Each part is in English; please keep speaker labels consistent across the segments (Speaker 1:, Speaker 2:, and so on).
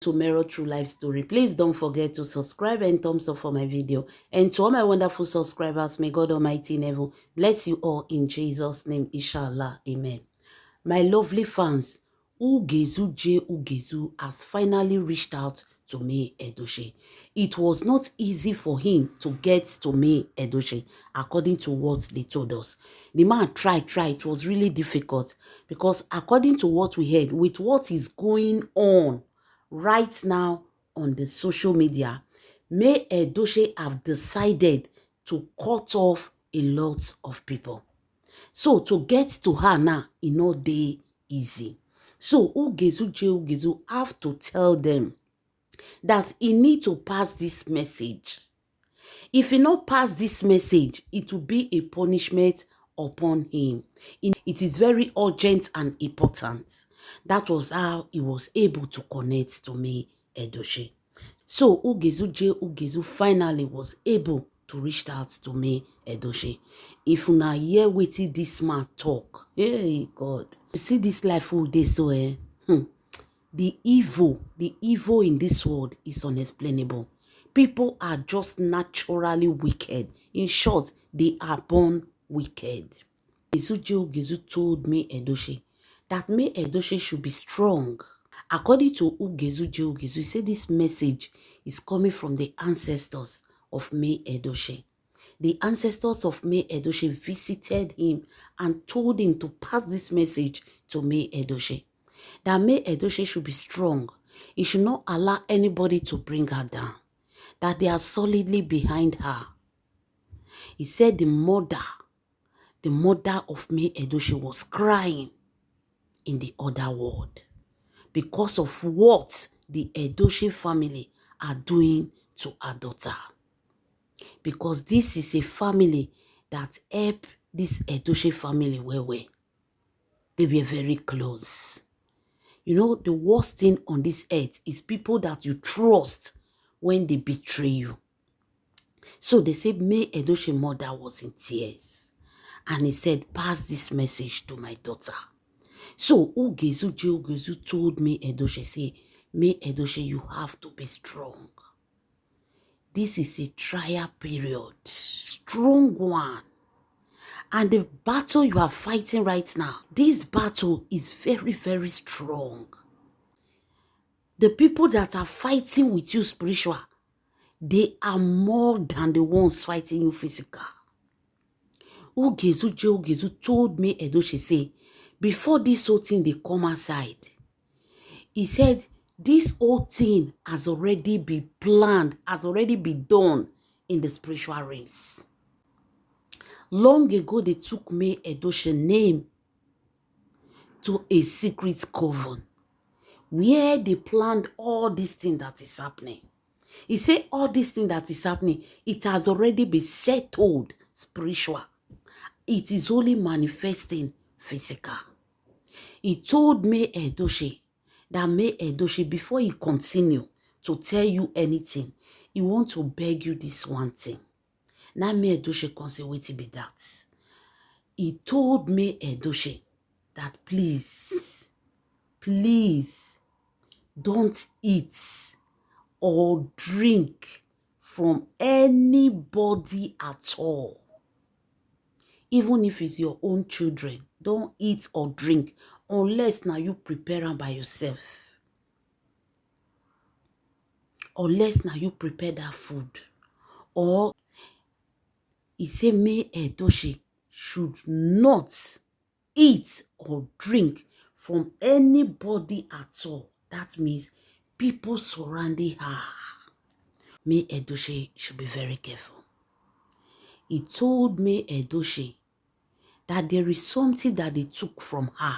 Speaker 1: To Mero True Life Story. Please don't forget to subscribe and thumbs up for my video. And to all my wonderful subscribers, may God Almighty in heaven bless you all in Jesus' name, inshallah. Amen. My lovely fans, Ugezu J. Ugezu has finally reached out to May Edochie. It was not easy for him to get to May Edochie, according to what they told us. The man tried. It was really difficult because according to what we heard, with what is going on right now on the social media, May Edochie have decided to cut off a lot of people. So to get to her now, it no dey easy. So Ugezu have to tell them that he need to pass this message. If he not pass this message, it will be a punishment upon him. It is very urgent and important. That was how he was able to connect to May Edochie. So Ugezu finally was able to reach out to May Edochie. If una hear wetin this man talk, hey God, you see this life wey dey so the evil in this world is unexplainable. People are just naturally wicked. In short, they are born wicked. Ugezu told May Edochie that May Edochie should be strong. According to Ugezu, he said this message is coming from the ancestors of May Edochie. The ancestors of May Edochie visited him and told him to pass this message to May Edochie. That May Edochie should be strong. He should not allow anybody to bring her down. That they are solidly behind her. He said the mother of May Edochie was crying in the other world because of what the Edochie family are doing to her daughter. Because this is a family that helped this Edochie family well. They were very close. You know, the worst thing on this earth is people that you trust when they betray you. So they said May Edochie mother was in tears. And he said, pass this message to my daughter. So Ugezu told May Edochie, say, May Edochie, you have to be strong. This is a trial period, strong one. And the battle you are fighting right now, this battle is very, very strong. The people that are fighting with you spiritual, they are more than the ones fighting you physical. Ugezu told May Edochie, say, before this whole thing they come outside, he said, this whole thing has already been planned, has already been done in the spiritual realms. Long ago, they took May Edochie's name to a secret coven where they planned all these things that is happening. He said all these things that is happening, it has already been settled spiritual. It is only manifesting physical. He told May Edochie that May Edochie, before he continue to tell you anything, he want to beg you this one thing. Now May Edochie can say, wait be that. He told May Edochie that please, don't eat or drink from anybody at all. Even if it's your own children, don't eat or drink unless now you prepare them by yourself. Unless now you prepare that food. Or he said May Edochie should not eat or drink from anybody at all. That means people surrounding her. May Edochie should be very careful. He told May Edochie that there is something that they took from her.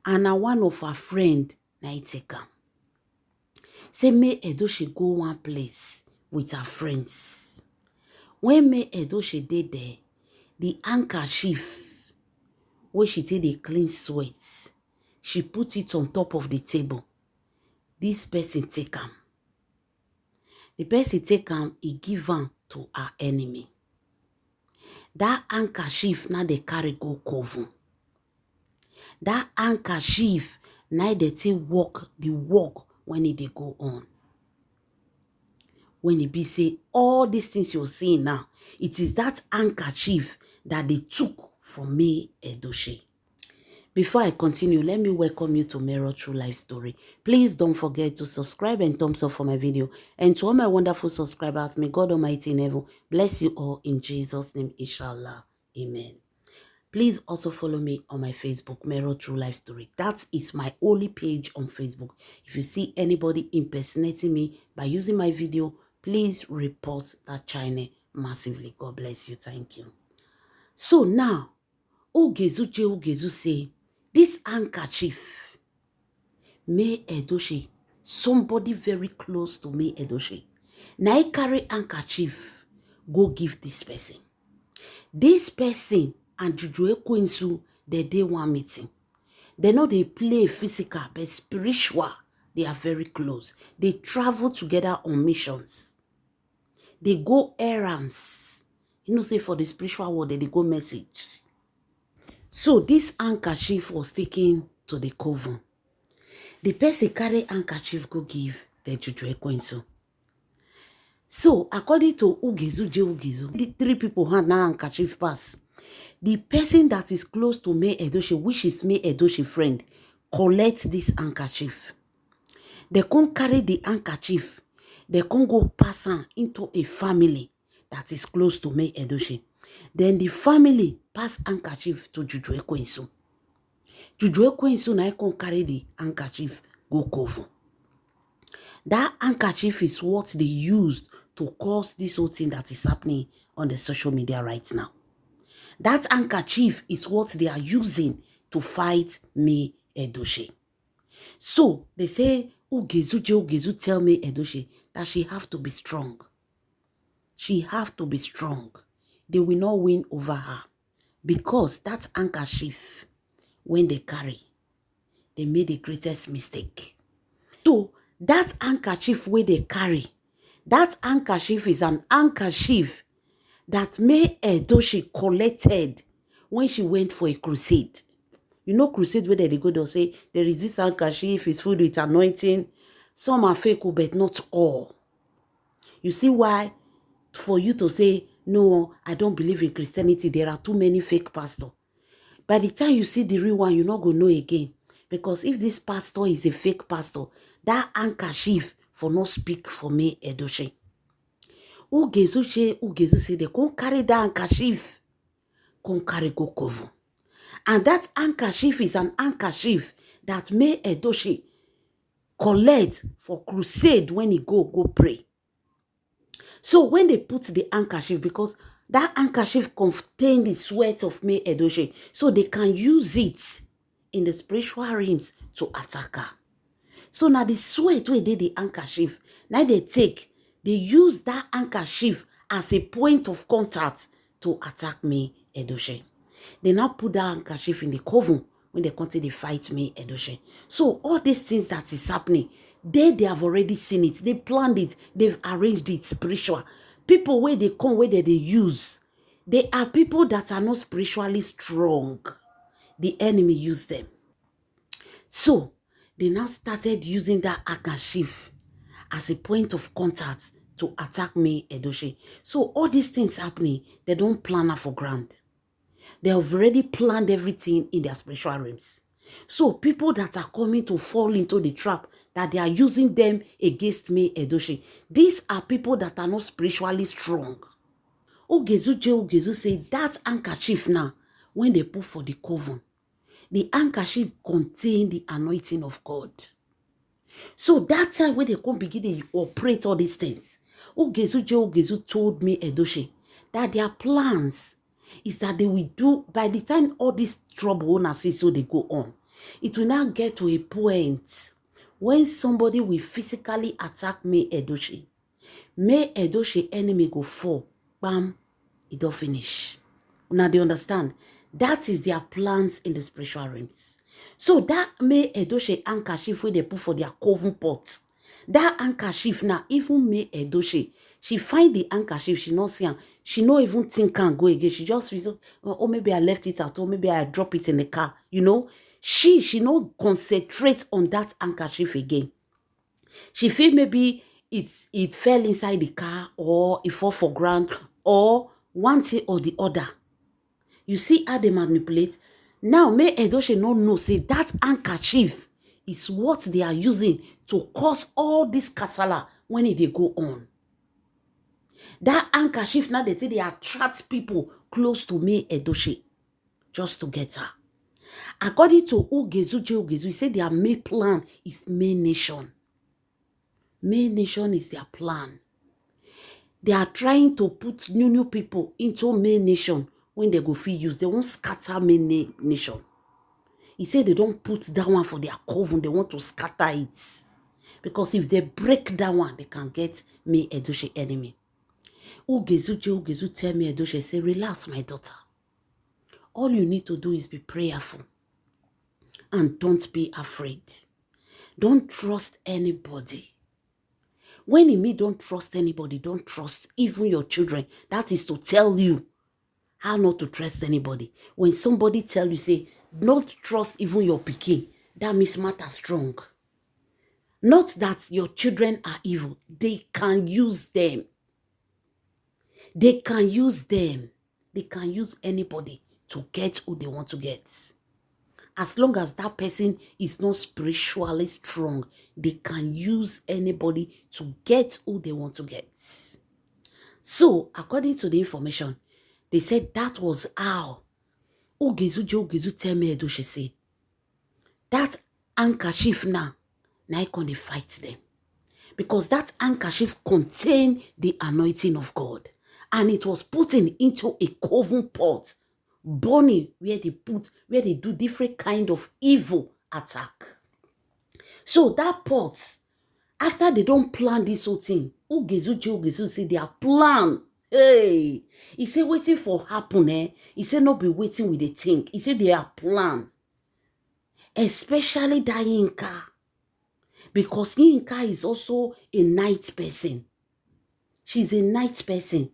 Speaker 1: And now one of her friend, Naitika, say May Edochie go one place with her friends. When May Edochie did there, the handkerchief, where she did a clean sweat, she put it on top of the table. This person take him. The person take him, he give him to her enemy. That handkerchief now they carry go coven. That handkerchief now they take walk the walk when it dey go on. When it be say all these things you're seeing now, it is that handkerchief that they took from me, Edochie. Before I continue, let me welcome you to Mirror True Life Story. Please don't forget to subscribe and thumbs up for my video. And to all my wonderful subscribers, may God Almighty in heaven bless you all in Jesus' name, inshallah. Amen. Please also follow me on my Facebook, Mirror True Life Story. That is my only page on Facebook. If you see anybody impersonating me by using my video, please report that channel massively. God bless you. Thank you. So now, Ugezu say, this handkerchief, May Edochie, somebody very close to May Edochie. Now I carry handkerchief, go give this person. This person and Juju Ekwensu, they day one meeting. They know they play physical, but spiritual, they are very close. They travel together on missions. They go errands. You know, say for the spiritual world, they go message. So this handkerchief was taken to the coven. The person carry handkerchief go give the Juju Ekwensu. So according to Ugezu, the three people had now handkerchief pass. The person that is close to May Edochie, which is May Edochie friend, collect this handkerchief. They can't carry the handkerchief. They can't go pass on into a family that is close to May Edochie. Then the family pass handkerchief to Juju Ekwensu. Juju Ekwensu na can carry the handkerchief go coven. That handkerchief is what they used to cause this whole thing that is happening on the social media right now. That handkerchief is what they are using to fight May Edochie. So they say, Ugezu tell May Edochie that she have to be strong. She have to be strong. They will not win over her. Because that handkerchief, when they carry, they made the greatest mistake. So that handkerchief where they carry, that handkerchief is an handkerchief that May Edochie collected when she went for a crusade. You know crusade where they go, they'll say, there is this handkerchief, it's filled with anointing. Some are fake, but not all. You see why? For you to say, no, I don't believe in Christianity, there are too many fake pastors. By the time you see the real one, you're not going to know again. Because if this pastor is a fake pastor, that handkerchief for not speak for May Edochie. Ugezu say they can't carry that handkerchief, can't carry go coven. And that handkerchief is an handkerchief that May Edochie collect for crusade when he go pray. So when they put the handkerchief, because that handkerchief contains the sweat of May Edochie, so they can use it in the spiritual realms to attack her. So now the sweat where they the handkerchief, now they use that handkerchief as a point of contact to attack May Edochie. They now put that handkerchief in the coven when they continue to fight May Edochie. So all these things that is happening, they have already seen it. They planned it. They've arranged it spiritual. People where they come, where they use, they are people that are not spiritually strong. The enemy used them. So they now started using that handkerchief as a point of contact to attack May Edochie. So all these things happening, they don't plan her for granted. They have already planned everything in their spiritual realms. So people that are coming to fall into the trap, that they are using them against May Edochie, these are people that are not spiritually strong. Ugezu say that handkerchief now, when they put for the coven, the handkerchief contain the anointing of God. So that time when they come begin to operate all these things, Ugezu told May Edochie that their plans is that they will do, by the time all this trouble owners see so they go on, it will now get to a point when somebody will physically attack May Edochie. May Edochie enemy go fall, bam, it don't finish. Now they understand. That is their plans in the spiritual realms. So that May Edochie handkerchief where they put for their coven pot, that handkerchief now, even May Edochie, she find the handkerchief, she not see her, she not even think can go again. She just reason, oh, maybe I left it out, or maybe I drop it in the car, you know. She not concentrate on that handkerchief again. She feel maybe it fell inside the car or it fall for ground or one thing or the other. You see how they manipulate? Now, May Edochie no know, say that handkerchief is what they are using to cause all this kasala when they go on. That handkerchief, now they say they attract people close to May Edochie just to get her. According to Ugezu, he said their main plan is May Nation. May Nation is their plan. They are trying to put new people into May Nation. When they go feel use, they won't scatter May Nation. He said they don't put that one for their coven. They want to scatter it. Because if they break that one, they can get May Edochie enemy. Ugezu tell May Edochie, say, relax, my daughter. All you need to do is be prayerful. And don't be afraid. Don't trust anybody. When you mean don't trust anybody, don't trust even your children. That is to tell you how not to trust anybody. When somebody tell you, say, not trust even your pikin, that means matter strong. Not that your children are evil. They can use them. They can use them. They can use anybody to get who they want to get. As long as that person is not spiritually strong, they can use anybody to get who they want to get. So, according to the information, they said that was how Ugezu tell May Edochie say, that handkerchief now I can fight them. Because that handkerchief contained the anointing of God. And it was put into a coven pot, burning, where they do different kind of evil attack. So that pot, after they don't plan this whole thing, Ugezu say their plan. Hey, he said waiting for happen, eh? He said not be waiting with the think. He said their plan. Especially that Yinka. Because Yinka is also a night person. She's a night person.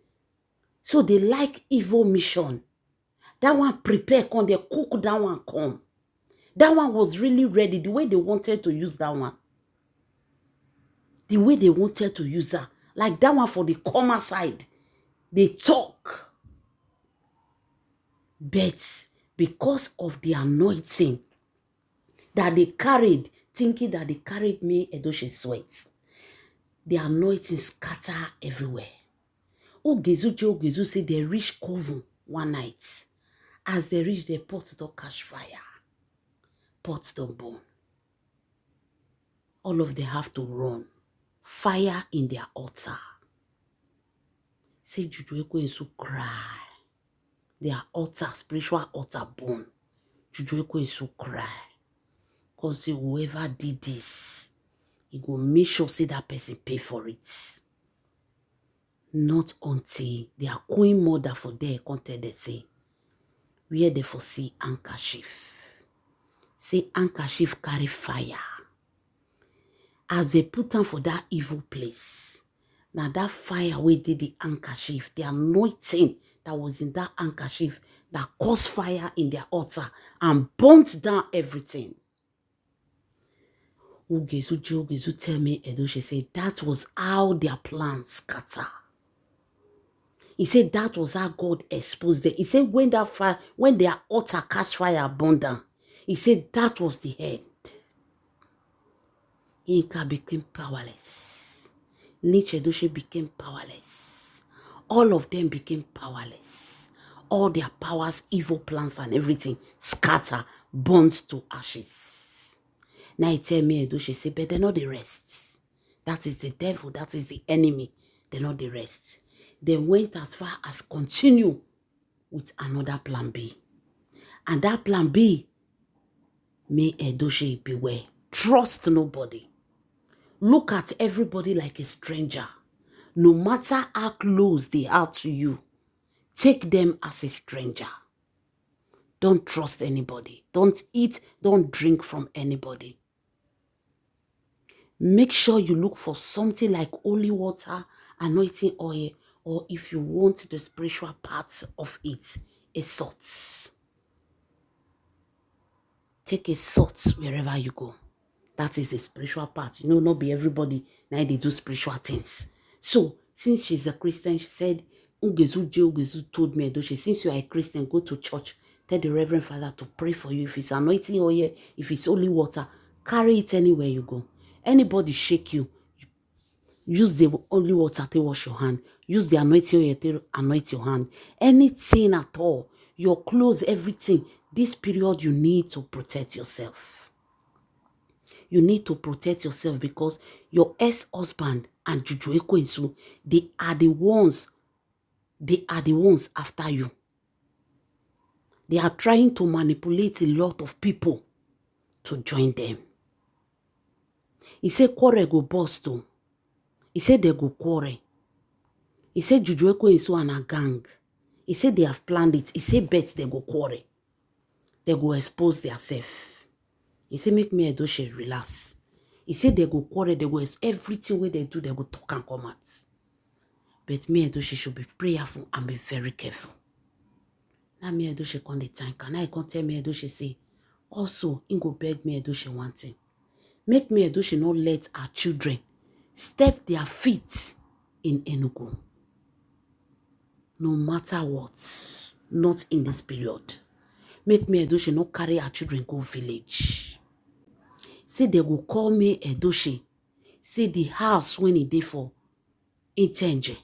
Speaker 1: So they like evil mission. That one prepare, come, they cook that one, come. That one was really ready, the way they wanted to use that one. The way they wanted to use her. Like that one for the comma side. They talk. But because of the anointing that they carried, thinking that they carried May Edochie sweat, the anointing scatter everywhere. Ugezu say they reach coven one night. As they reach, the pot don't catch fire. Pot don't burn. All of them have to run. Fire in their altar. Say Juju Ekwensu cry. Their altar, spiritual altar burn. Juju Ekwensu cry. Because whoever did this, he go make sure say that person pay for it. Not until their queen mother for there come tell they say, where they foresee handkerchief. Say handkerchief carry fire. As they put on for that evil place, now that fire wey did the handkerchief, the anointing that was in that handkerchief, that caused fire in their altar and burnt down everything. Ugezu tell May Edochie say that was how their plans scatter. He said that was how God exposed them. He said when that fire, when their altar catch fire burned down, he said that was the end. Yinka became powerless. Lynch Edochie became powerless. All of them became powerless. All their powers, evil plans and everything scatter, burnt to ashes. Now he tell May Edochie say, but they're not the rest. That is the devil, that is the enemy. They're not the rest. They went as far as continue with another plan B. And that plan B, May Edochie beware. Trust nobody. Look at everybody like a stranger. No matter how close they are to you, take them as a stranger. Don't trust anybody. Don't eat, don't drink from anybody. Make sure you look for something like holy water, anointing oil, or if you want the spiritual parts of it, a salt. Take a salt wherever you go. That is a spiritual part. You know, not be everybody now they do spiritual things. So, since she's a Christian, she said, Ugezu told me, since you are a Christian, go to church. Tell the Reverend Father to pray for you. If it's anointing oil, if it's holy water, carry it anywhere you go. Anybody shake you, use the holy water to wash your hand. Use the anointing oil to anoint your hand. Anything at all, your clothes, everything. This period, you need to protect yourself. You need to protect yourself because your ex-husband and Juju Ekwensu, they are the ones after you. They are trying to manipulate a lot of people to join them. He said, quarrel go bust too. He said they go quarrel. He said Juju Ekwensu and a gang. He said they have planned it. He said bet they go quarrel. They go expose themselves. He said make me Edochie relax. He said they go quarrel, they go everything where they do, they go talk and come out. But me Edochie should be prayerful and be very careful. Now me Edochie come the time. Can I come tell me Edochie say, also, he go beg me Edochie one thing. Make me Edochie not let our children step their feet in Enugu. No matter what, not in this period. Make me Edochie not carry our children go village. Say they go call me Edochie. Say the house when he dey for Itenje.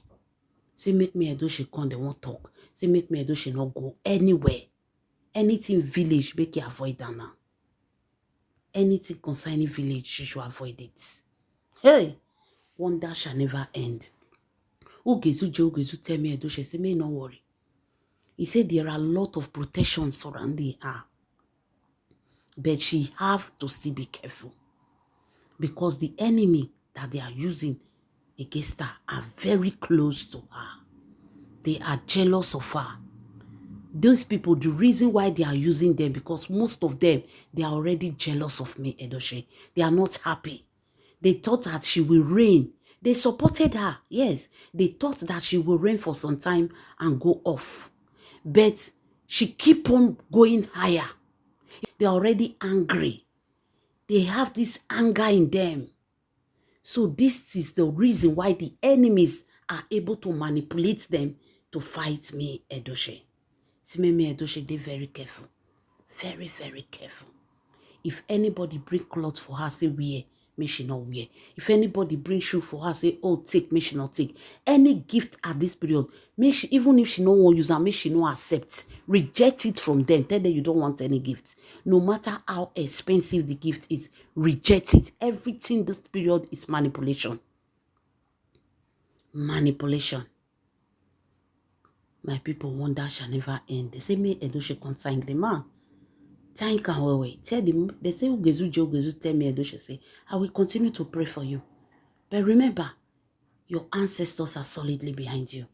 Speaker 1: Say make me Edochie come, they won't talk. Say make me Edochie not go anywhere. Anything village, make you avoid that now. Anything concerning village, you should avoid it. Hey, wonder shall never end. Ugezu tell me Edochie, say me no worry. He said there are a lot of protection surrounding her. But she have to still be careful. Because the enemy that they are using against her are very close to her. They are jealous of her. Those people, the reason why they are using them, because most of them, they are already jealous of me, Edochie. They are not happy. They thought that she will reign. They supported her. Yes, they thought that she will reign for some time and go off. But she keep on going higher. They are already angry. They have this anger in them. So this is the reason why the enemies are able to manipulate them to fight me, Edochie. See me, Edochie, they very careful. Very, very careful. If anybody bring clothes for her, say wear, may she not wear. If anybody bring shoe for her, say, oh, take, may she not take. Any gift at this period, may she, even if she no want use her, may she not accept. Reject it from them. Tell them you don't want any gift. No matter how expensive the gift is, reject it. Everything this period is manipulation. Manipulation. My people wonder shall never end. They say, me Edochie consign the man. Thank and well. Tell them, they say, Ugezu tell me Edochie say, I will continue to pray for you. But remember, your ancestors are solidly behind you.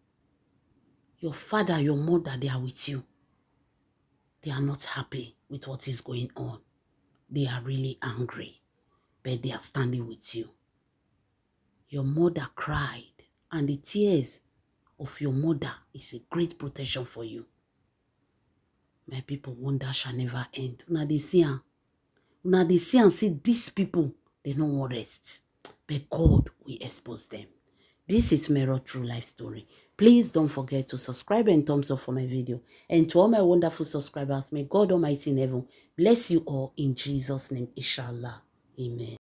Speaker 1: Your father, your mother, they are with you. They are not happy with what is going on. They are really angry, but they are standing with you. Your mother cried, and the tears of your mother is a great protection for you. My people, wonder shall never end. Una dey see and say these people, they no want rest. But God will expose them. This is Mero True Life Story. Please don't forget to subscribe and thumbs up for my video. And to all my wonderful subscribers, may God Almighty in heaven bless you all in Jesus' name, inshallah. Amen.